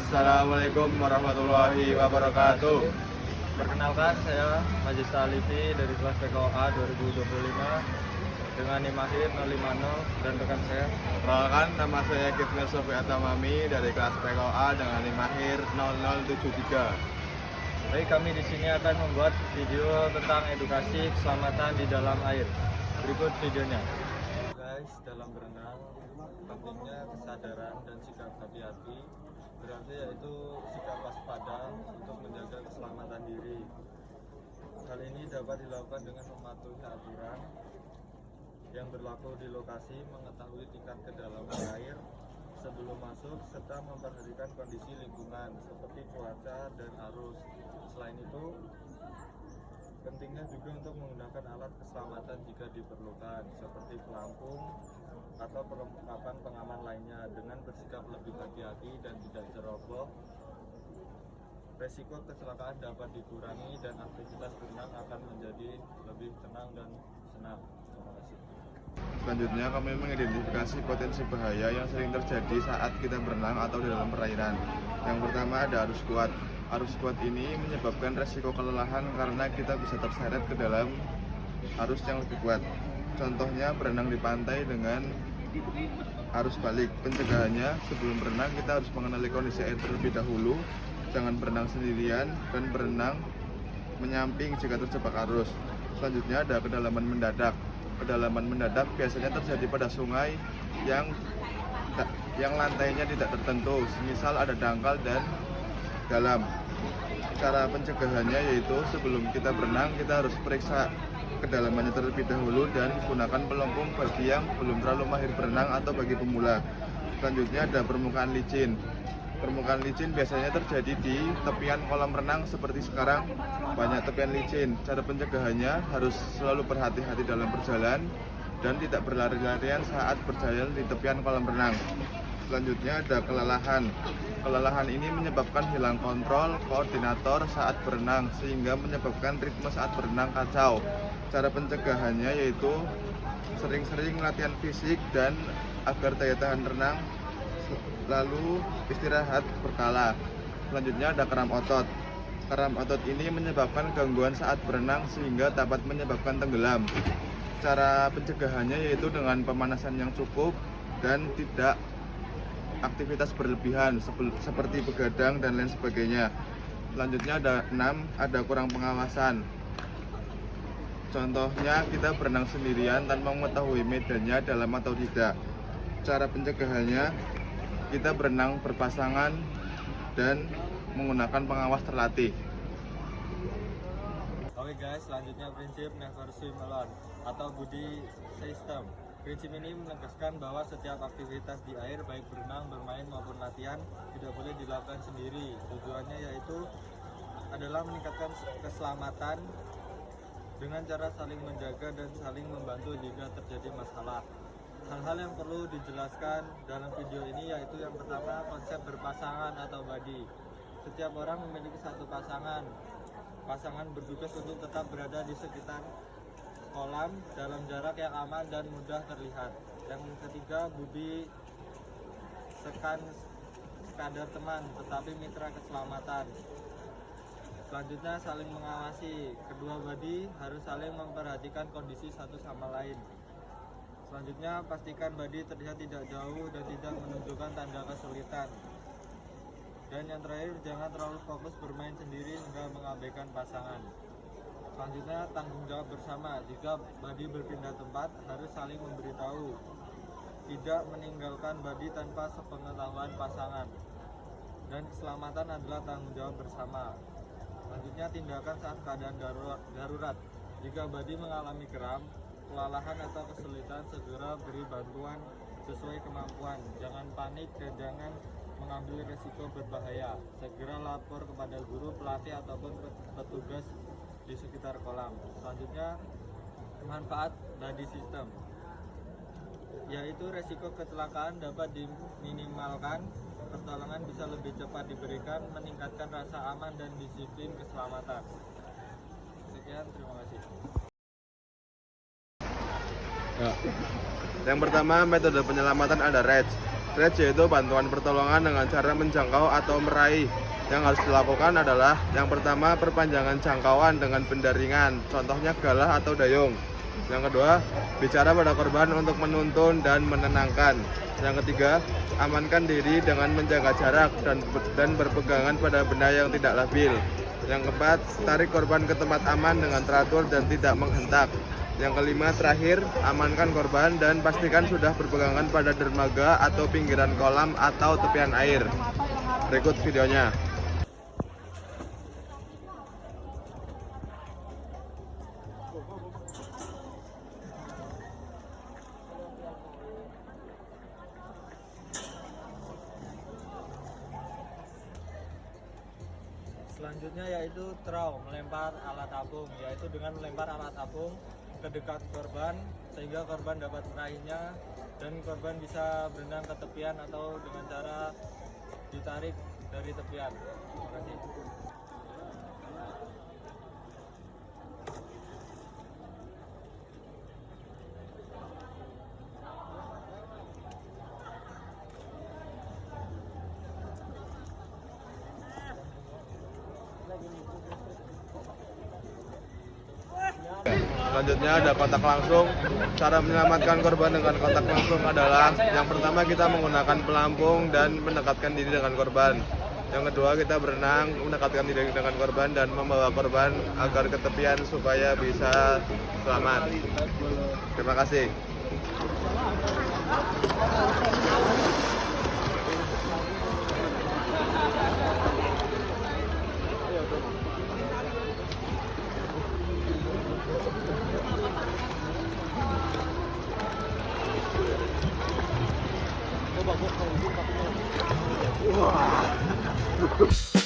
Assalamualaikum warahmatullahi wabarakatuh. Perkenalkan, saya Majis Alifi dari kelas PKOA 2025 dengan NIM akhir 050 dan rekan saya. Perkenalkan, nama saya Kifnil Sofi Atamami dari kelas PKOA dengan NIM akhir 0073. Baik, kami di sini akan membuat video tentang edukasi keselamatan di dalam air. Berikut videonya. Guys, dalam berenang pentingnya kesadaran dan sikap hati-hati, berarti yaitu sikap waspada untuk menjaga keselamatan diri. Hal ini dapat dilakukan dengan mematuhi aturan yang berlaku di lokasi, mengetahui tingkat kedalaman air sebelum masuk, serta memperhatikan kondisi lingkungan seperti cuaca dan arus. Selain itu, pentingnya juga untuk menggunakan alat keselamatan jika diperlukan, seperti pelampung atau perlengkapan pengaman lainnya. Dengan bersikap lebih hati-hati dan tidak ceroboh, resiko kecelakaan dapat dikurangi dan aktivitas berenang akan menjadi lebih tenang dan senang. Terima kasih. Selanjutnya, kami mengidentifikasi potensi bahaya yang sering terjadi saat kita berenang atau di dalam perairan. Yang pertama ada arus kuat. Arus kuat ini menyebabkan resiko kelelahan karena kita bisa terseret ke dalam arus yang lebih kuat. Contohnya berenang di pantai dengan arus balik. Pencegahannya, sebelum berenang kita harus mengenali kondisi air terlebih dahulu. Jangan berenang sendirian dan berenang menyamping jika terjebak arus. Selanjutnya ada kedalaman mendadak. Kedalaman mendadak biasanya terjadi pada sungai yang lantainya tidak tertentu, misal ada dangkal dan dalam. Cara pencegahannya yaitu sebelum kita berenang kita harus periksa kedalamannya terlebih dahulu dan gunakan pelengkung bagi yang belum terlalu mahir berenang atau bagi pemula. Selanjutnya ada permukaan licin. Permukaan licin biasanya terjadi di tepian kolam renang seperti sekarang, banyak tepian licin. Cara pencegahannya harus selalu berhati-hati dalam berjalan dan tidak berlari-larian saat berjalan di tepian kolam renang. Selanjutnya ada kelelahan. Kelelahan ini menyebabkan hilang kontrol koordinator saat berenang sehingga menyebabkan ritme saat berenang kacau. Cara pencegahannya yaitu sering-sering latihan fisik dan agar daya tahan renang, lalu istirahat berkala. Selanjutnya ada kram otot. Kram otot ini menyebabkan gangguan saat berenang sehingga dapat menyebabkan tenggelam. Cara pencegahannya yaitu dengan pemanasan yang cukup dan tidak aktivitas berlebihan seperti begadang dan lain sebagainya. Selanjutnya ada 6, ada kurang pengawasan. Contohnya kita berenang sendirian tanpa mengetahui medannya dalam atau tidak. Cara pencegahannya, kita berenang berpasangan dan menggunakan pengawas terlatih. Oke guys, selanjutnya prinsip never swim alone atau buddy system. Prinsip ini menegaskan bahwa setiap aktivitas di air, baik berenang, bermain maupun latihan, tidak boleh dilakukan sendiri. Tujuannya yaitu adalah meningkatkan keselamatan dengan cara saling menjaga dan saling membantu jika terjadi masalah. Hal-hal yang perlu dijelaskan dalam video ini yaitu yang pertama, konsep berpasangan atau buddy. Setiap orang memiliki satu pasangan. Pasangan bertugas untuk tetap berada di sekitar kolam dalam jarak yang aman dan mudah terlihat. Yang ketiga, buddy sekadar teman tetapi mitra keselamatan. Selanjutnya, saling mengawasi. Kedua buddy harus saling memperhatikan kondisi satu sama lain. Selanjutnya, pastikan buddy terlihat tidak jauh dan tidak menunjukkan tanda kesulitan. Dan yang terakhir, jangan terlalu fokus bermain sendiri hingga mengabaikan pasangan. Selanjutnya, tanggung jawab bersama. Jika buddy berpindah tempat, harus saling memberitahu. Tidak meninggalkan buddy tanpa sepengetahuan pasangan. Dan keselamatan adalah tanggung jawab bersama. Selanjutnya, tindakan saat keadaan darurat. Jika buddy mengalami kram, kelelahan atau kesulitan, segera beri bantuan sesuai kemampuan. Jangan panik dan jangan mengambil resiko berbahaya. Segera lapor kepada guru, pelatih ataupun petugas di sekitar kolam. Selanjutnya, manfaat buddy system, yaitu resiko kecelakaan dapat diminimalkan, pertolongan bisa lebih cepat diberikan, meningkatkan rasa aman dan disiplin keselamatan. Sekian, terima kasih. Yang pertama, metode penyelamatan ada REDS. Rage yaitu bantuan pertolongan dengan cara menjangkau atau meraih. Yang harus dilakukan adalah yang pertama, perpanjangan jangkauan dengan benda ringan, contohnya galah atau dayung. Yang kedua, bicara pada korban untuk menuntun dan menenangkan. Yang ketiga, amankan diri dengan menjaga jarak dan berpegangan pada benda yang tidak labil. Yang keempat, tarik korban ke tempat aman dengan teratur dan tidak menghentak. Yang kelima, terakhir, amankan korban dan pastikan sudah berpegangan pada dermaga atau pinggiran kolam atau tepian air. Berikut videonya. Selanjutnya yaitu throw, melempar alat apung, yaitu dengan melempar alat apung ke dekat korban sehingga korban dapat meraihnya dan korban bisa berenang ke tepian atau dengan cara ditarik dari tepian. Terima kasih. Selanjutnya ada kontak langsung. Cara menyelamatkan korban dengan kontak langsung adalah yang pertama, kita menggunakan pelampung dan mendekatkan diri dengan korban. Yang kedua, kita berenang, mendekatkan diri dengan korban dan membawa korban agar ke tepian supaya bisa selamat. Terima kasih. Wah.